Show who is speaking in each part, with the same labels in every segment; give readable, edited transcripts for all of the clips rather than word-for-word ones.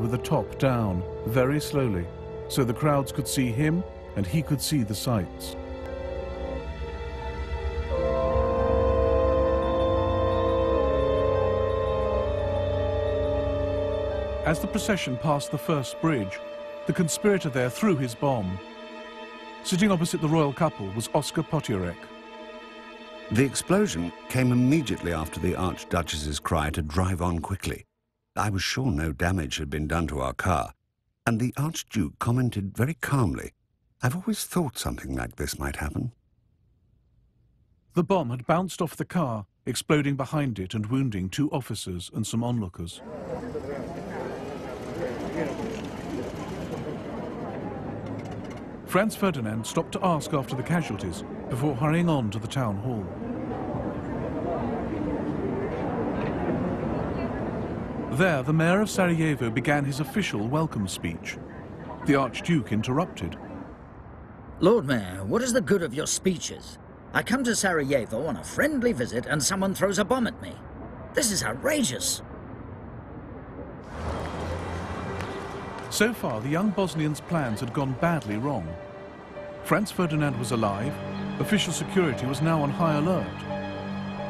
Speaker 1: with the top down, very slowly, so the crowds could see him and he could see the sights. As the procession passed the first bridge, the conspirator there threw his bomb. Sitting opposite the royal couple was Oscar Potiorek.
Speaker 2: The explosion came immediately after the Archduchess's cry to drive on quickly. I was sure no damage had been done to our car, and the Archduke commented very calmly, "I've always thought something like this might happen."
Speaker 1: The bomb had bounced off the car, exploding behind it and wounding 2 officers and some onlookers. Franz Ferdinand stopped to ask after the casualties before hurrying on to the town hall. There, the mayor of Sarajevo began his official welcome speech. The Archduke interrupted.
Speaker 3: Lord Mayor, what is the good of your speeches? I come to Sarajevo on a friendly visit and someone throws a bomb at me. This is outrageous.
Speaker 1: So far, the young Bosnian's plans had gone badly wrong. Franz Ferdinand was alive, official security was now on high alert.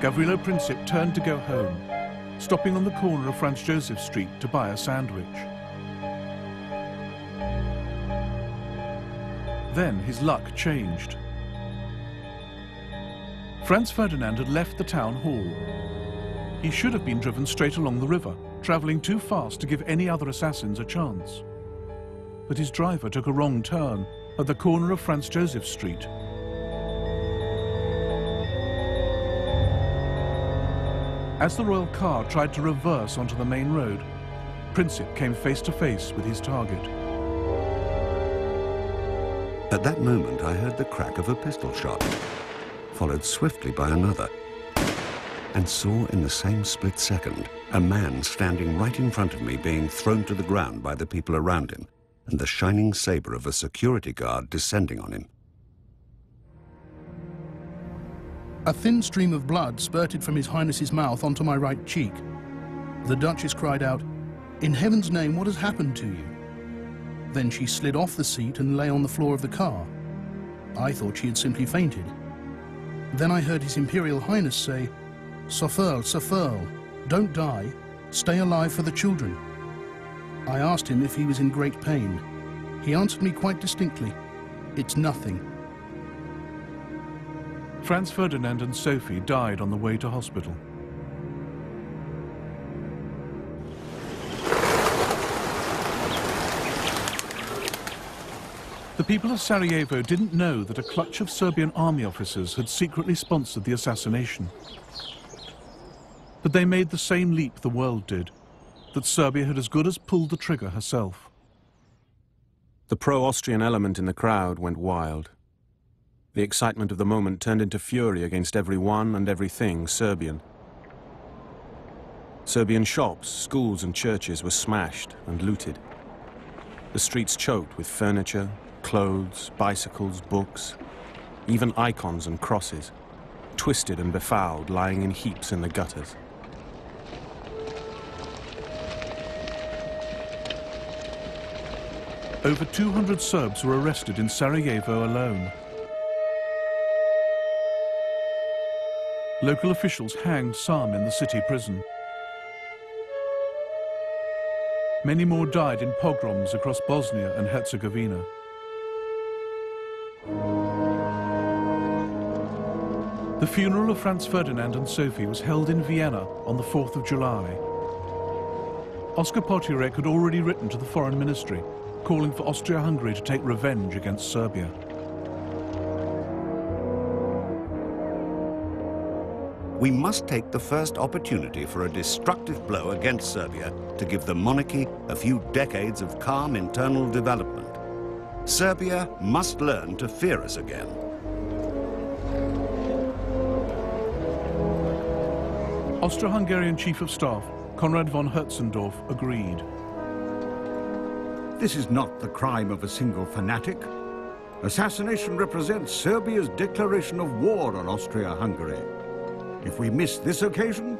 Speaker 1: Gavrilo Princip turned to go home, stopping on the corner of Franz Joseph Street to buy a sandwich. Then his luck changed. Franz Ferdinand had left the town hall. He should have been driven straight along the river, traveling too fast to give any other assassins a chance. But his driver took a wrong turn at the corner of Franz Joseph Street. As the royal car tried to reverse onto the main road, Princip came face to face with his target.
Speaker 2: At that moment, I heard the crack of a pistol shot, followed swiftly by another, and saw in the same split second a man standing right in front of me being thrown to the ground by the people around him, and the shining saber of a security guard descending on him.
Speaker 4: A thin stream of blood spurted from His Highness's mouth onto my right cheek. The Duchess cried out, "In heaven's name, what has happened to you?" Then she slid off the seat and lay on the floor of the car. I thought she had simply fainted. Then I heard His Imperial Highness say, "Sofurl, Sofurl, don't die, stay alive for the children." I asked him if he was in great pain. He answered me quite distinctly, "It's nothing."
Speaker 1: Franz Ferdinand and Sophie died on the way to hospital. The people of Sarajevo didn't know that a clutch of Serbian army officers had secretly sponsored the assassination. But they made the same leap the world did, that Serbia had as good as pulled the trigger herself.
Speaker 5: The pro-Austrian element in the crowd went wild. The excitement of the moment turned into fury against everyone and everything Serbian. Serbian shops, schools and churches were smashed and looted. The streets choked with furniture, clothes, bicycles, books, even icons and crosses, twisted and befouled, lying in heaps in the gutters.
Speaker 1: Over 200 Serbs were arrested in Sarajevo alone. Local officials hanged some in the city prison. Many more died in pogroms across Bosnia and Herzegovina. The funeral of Franz Ferdinand and Sophie was held in Vienna on the 4th of July. Oscar Potiorek had already written to the Foreign Ministry, calling for Austria-Hungary to take revenge against Serbia.
Speaker 2: We must take the first opportunity for a destructive blow against Serbia to give the monarchy a few decades of calm internal development. Serbia must learn to fear us again.
Speaker 1: Austro-Hungarian Chief of Staff Konrad von Hertzendorf agreed.
Speaker 6: This is not the crime of a single fanatic. Assassination represents Serbia's declaration of war on Austria-Hungary. If we miss this occasion,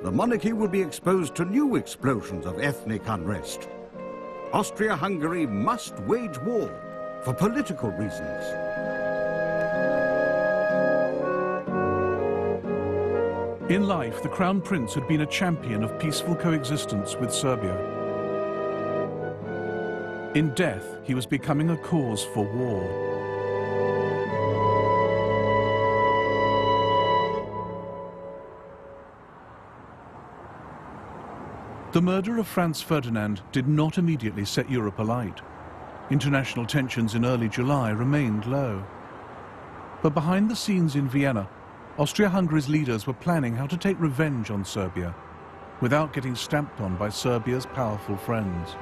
Speaker 6: the monarchy will be exposed to new explosions of ethnic unrest. Austria-Hungary must wage war for political reasons.
Speaker 1: In life, the Crown Prince had been a champion of peaceful coexistence with Serbia. In death, he was becoming a cause for war. The murder of Franz Ferdinand did not immediately set Europe alight. International tensions in early July remained low. But behind the scenes in Vienna, Austria-Hungary's leaders were planning how to take revenge on Serbia without getting stamped on by Serbia's powerful friends.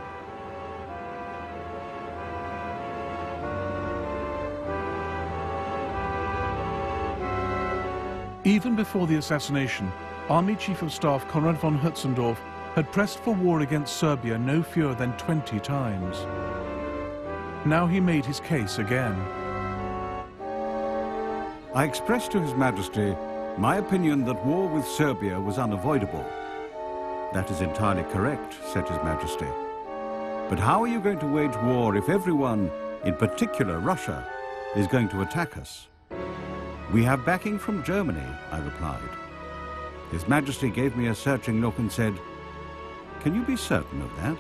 Speaker 1: Even before the assassination, Army Chief of Staff Konrad von Hötzendorf had pressed for war against Serbia no fewer than 20 times. Now he made his case again.
Speaker 6: I expressed to His Majesty my opinion that war with Serbia was unavoidable. That is entirely correct, said His Majesty. But how are you going to wage war if everyone, in particular Russia, is going to attack us? We have backing from Germany, I replied. His Majesty gave me a searching look and said, "Can you be certain of that?"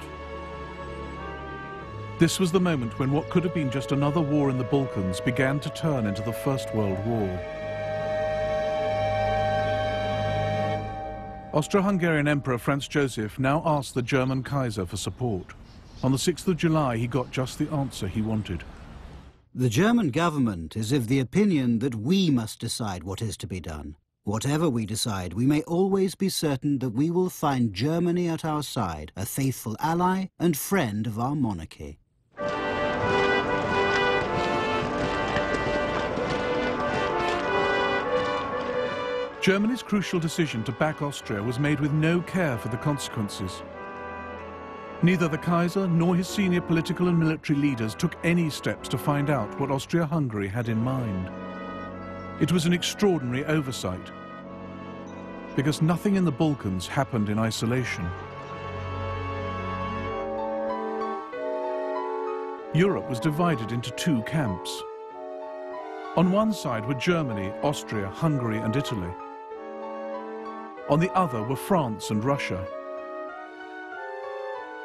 Speaker 1: This was the moment when what could have been just another war in the Balkans began to turn into the First World War. Austro-Hungarian Emperor Franz Joseph now asked the German Kaiser for support. On the 6th of July, he got just the answer he wanted.
Speaker 7: The German government is of the opinion that we must decide what is to be done. Whatever we decide, we may always be certain that we will find Germany at our side, a faithful ally and friend of our monarchy.
Speaker 1: Germany's crucial decision to back Austria was made with no care for the consequences. Neither the Kaiser nor his senior political and military leaders took any steps to find out what Austria-Hungary had in mind. It was an extraordinary oversight, because nothing in the Balkans happened in isolation. Europe was divided into two camps. On one side were Germany, Austria, Hungary and Italy. On the other were France and Russia.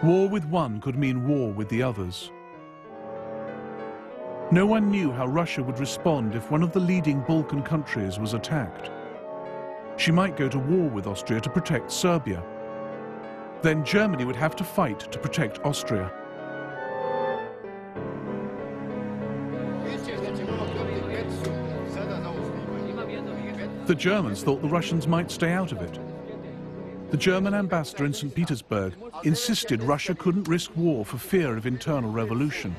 Speaker 1: War with one could mean war with the others. No one knew how Russia would respond if one of the leading Balkan countries was attacked. She might go to war with Austria to protect Serbia. Then Germany would have to fight to protect Austria. The Germans thought the Russians might stay out of it. The German ambassador in St. Petersburg insisted Russia couldn't risk war for fear of internal revolution.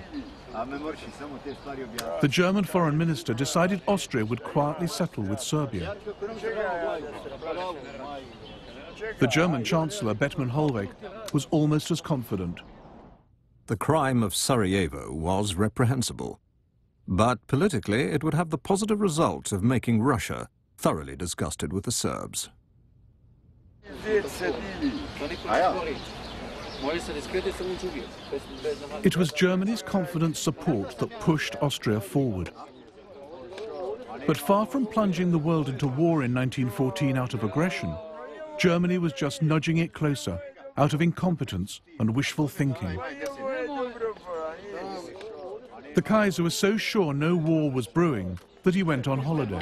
Speaker 1: The German foreign minister decided Austria would quietly settle with Serbia. The German chancellor, Bethmann Hollweg, was almost as confident.
Speaker 8: The crime of Sarajevo was reprehensible, but politically it would have the positive result of making Russia thoroughly disgusted with the Serbs.
Speaker 1: It was Germany's confident support that pushed Austria forward. But far from plunging the world into war in 1914 out of aggression, Germany was just nudging it closer out of incompetence and wishful thinking. The Kaiser was so sure no war was brewing that he went on holiday.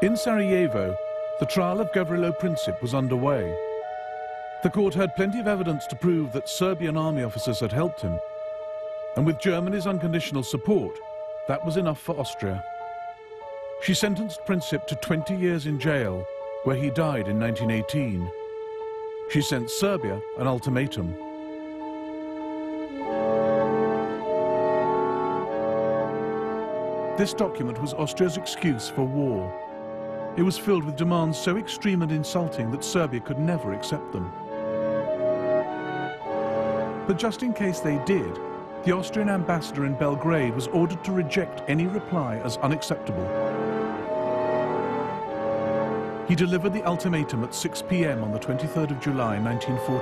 Speaker 1: In Sarajevo, the trial of Gavrilo Princip was underway. The court had plenty of evidence to prove that Serbian army officers had helped him. And with Germany's unconditional support, that was enough for Austria. She sentenced Princip to 20 years in jail, where he died in 1918. She sent Serbia an ultimatum. This document was Austria's excuse for war. It was filled with demands so extreme and insulting that Serbia could never accept them. But just in case they did, the Austrian ambassador in Belgrade was ordered to reject any reply as unacceptable. He delivered the ultimatum at 6 p.m. on the 23rd of July, 1914.